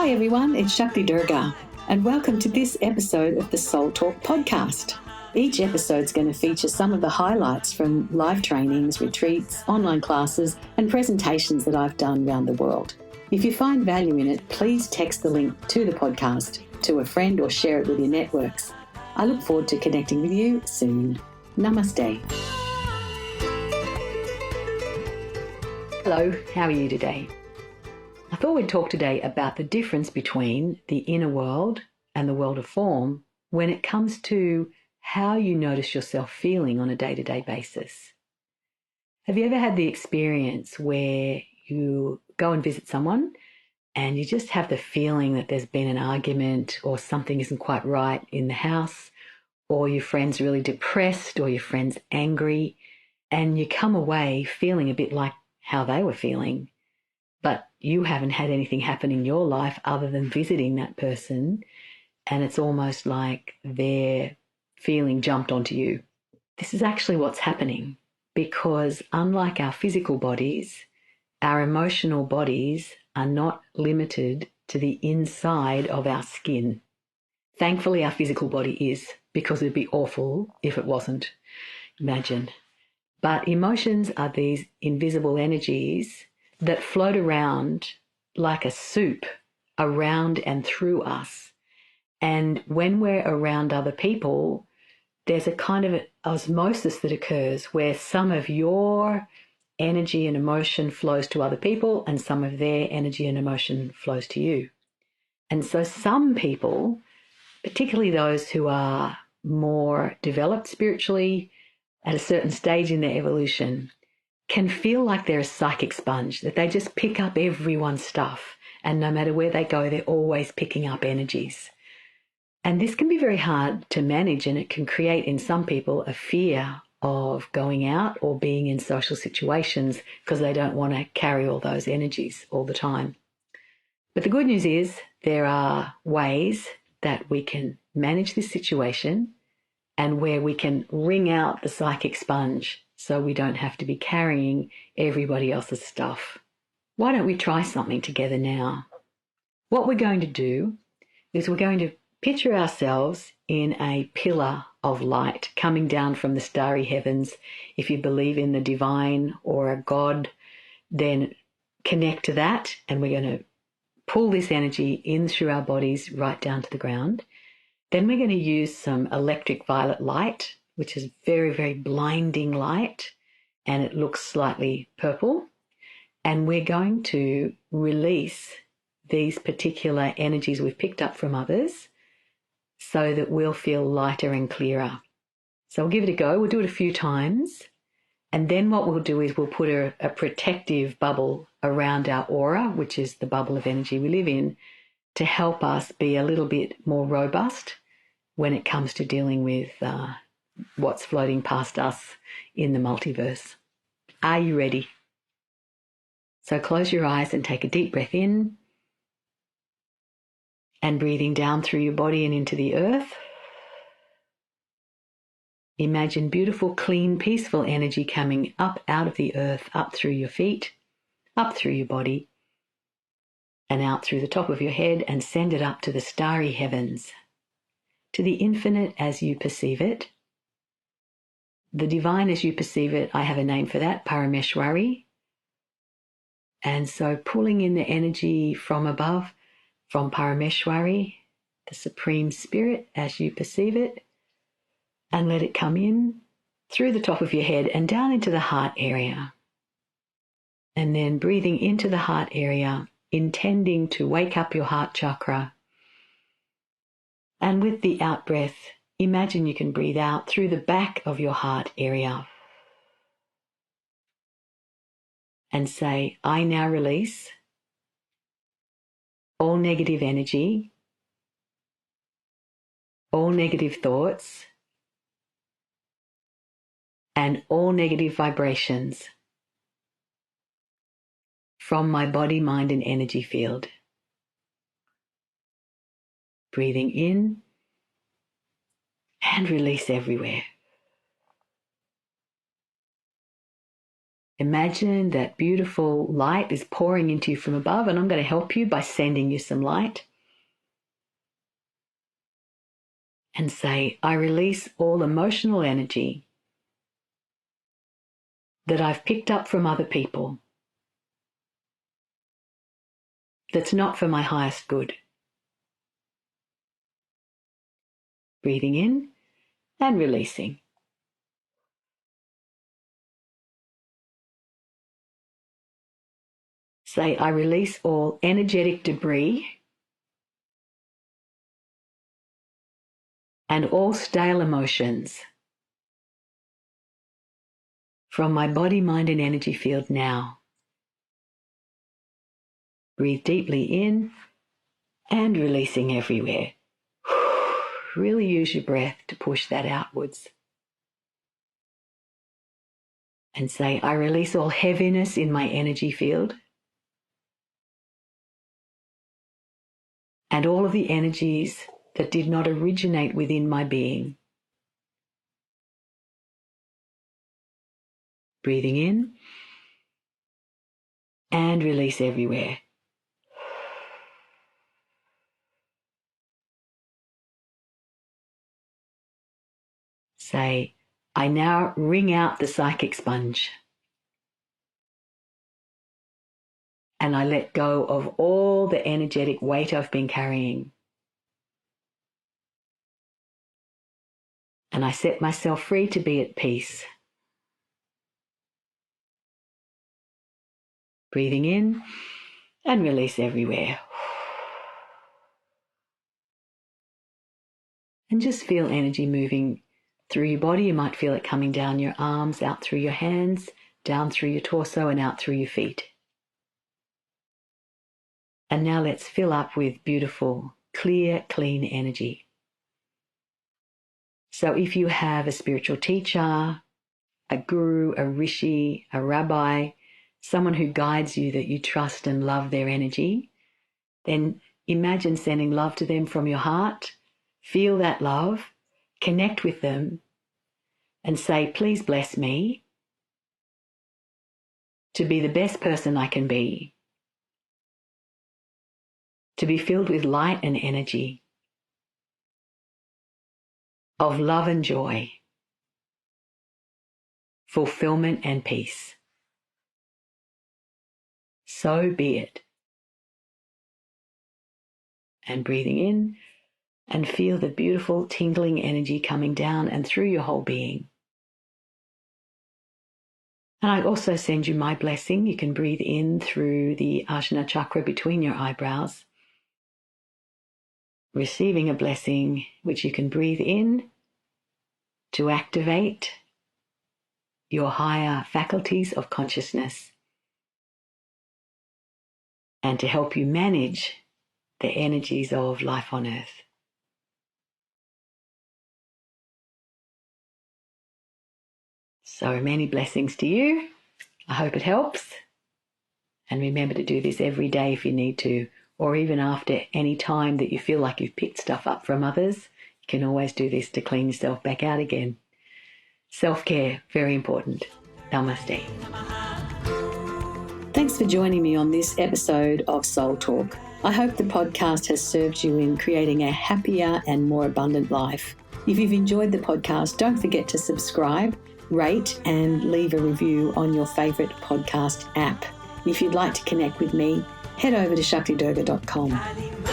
Hi everyone, it's Shakti Durga, and welcome to this episode of the Soul Talk podcast. Each episode is going to feature some of the highlights from live trainings, retreats, online classes, and presentations that I've done around the world. If you find value in it, please text the link to the podcast to a friend or share it with your networks. I look forward to connecting with you soon. Namaste. Hello, how are you today? I thought we'd talk today about the difference between the inner world and the world of form when it comes to how you notice yourself feeling on a day-to-day basis. Have you ever had the experience where you go and visit someone and you just have the feeling that there's been an argument or something isn't quite right in the house, or your friend's really depressed or your friend's angry, and you come away feeling a bit like how they were feeling, but you haven't had anything happen in your life other than visiting that person, and it's almost like their feeling jumped onto you. This is actually what's happening, because unlike our physical bodies, our emotional bodies are not limited to the inside of our skin. Thankfully, our physical body is, because it'd be awful if it wasn't. Imagine. But emotions are these invisible energies that float around like a soup around and through us. And when we're around other people, there's a kind of osmosis that occurs where some of your energy and emotion flows to other people and some of their energy and emotion flows to you. And so some people, particularly those who are more developed spiritually at a certain stage in their evolution, can feel like they're a psychic sponge, that they just pick up everyone's stuff, and no matter where they go, they're always picking up energies. And this can be very hard to manage, and it can create in some people a fear of going out or being in social situations because they don't want to carry all those energies all the time. But the good news is there are ways that we can manage this situation and where we can wring out the psychic sponge so we don't have to be carrying everybody else's stuff. Why don't we try something together now? What we're going to do is we're going to picture ourselves in a pillar of light coming down from the starry heavens. If you believe in the divine or a God, then connect to that, and we're going to pull this energy in through our bodies right down to the ground. Then we're going to use some electric violet light, which is very, very blinding light, and it looks slightly purple. And we're going to release these particular energies we've picked up from others so that we'll feel lighter and clearer. So we'll give it a go. We'll do it a few times. And then what we'll do is we'll put a protective bubble around our aura, which is the bubble of energy we live in, to help us be a little bit more robust when it comes to dealing with what's floating past us in the multiverse. Are you ready? So close your eyes and take a deep breath in, and breathing down through your body and into the earth. Imagine beautiful, clean, peaceful energy coming up out of the earth, up through your feet, up through your body, and out through the top of your head, and send it up to the starry heavens, to the infinite as you perceive it. The divine as you perceive it, I have a name for that, Parameshwari. And so pulling in the energy from above, from Parameshwari, the Supreme Spirit as you perceive it, and let it come in through the top of your head and down into the heart area. And then breathing into the heart area, intending to wake up your heart chakra. And with the out breath, imagine you can breathe out through the back of your heart area. And say, I now release all negative energy, all negative thoughts, and all negative vibrations from my body, mind, and energy field. Breathing in and release everywhere. Imagine that beautiful light is pouring into you from above, and I'm going to help you by sending you some light. And say, I release all emotional energy that I've picked up from other people that's not for my highest good. Breathing in and releasing. Say, I release all energetic debris and all stale emotions from my body, mind, and energy field now. Breathe deeply in and releasing everywhere. Really use your breath to push that outwards. And say, I release all heaviness in my energy field and all of the energies that did not originate within my being. Breathing in and release everywhere. Say, I now wring out the psychic sponge and I let go of all the energetic weight I've been carrying. And I set myself free to be at peace. Breathing in and release everywhere. And just feel energy moving through your body. You might feel it coming down your arms, out through your hands, down through your torso, and out through your feet. And now let's fill up with beautiful, clear, clean energy. So if you have a spiritual teacher, a guru, a rishi, a rabbi, someone who guides you that you trust and love their energy, then imagine sending love to them from your heart. Feel that love, connect with them, and say, please bless me to be the best person I can be, to be filled with light and energy, of love and joy, fulfillment and peace. So be it. And breathing in, and feel the beautiful tingling energy coming down and through your whole being. And I also send you my blessing. You can breathe in through the Ajna chakra between your eyebrows, receiving a blessing which you can breathe in to activate your higher faculties of consciousness and to help you manage the energies of life on earth. So many blessings to you. I hope it helps. And remember to do this every day if you need to, or even after any time that you feel like you've picked stuff up from others. You can always do this to clean yourself back out again. Self-care, very important. Namaste. Thanks for joining me on this episode of Soul Talk. I hope the podcast has served you in creating a happier and more abundant life. If you've enjoyed the podcast, don't forget to subscribe, rate, and leave a review on your favourite podcast app. If you'd like to connect with me, head over to shaktidurga.com.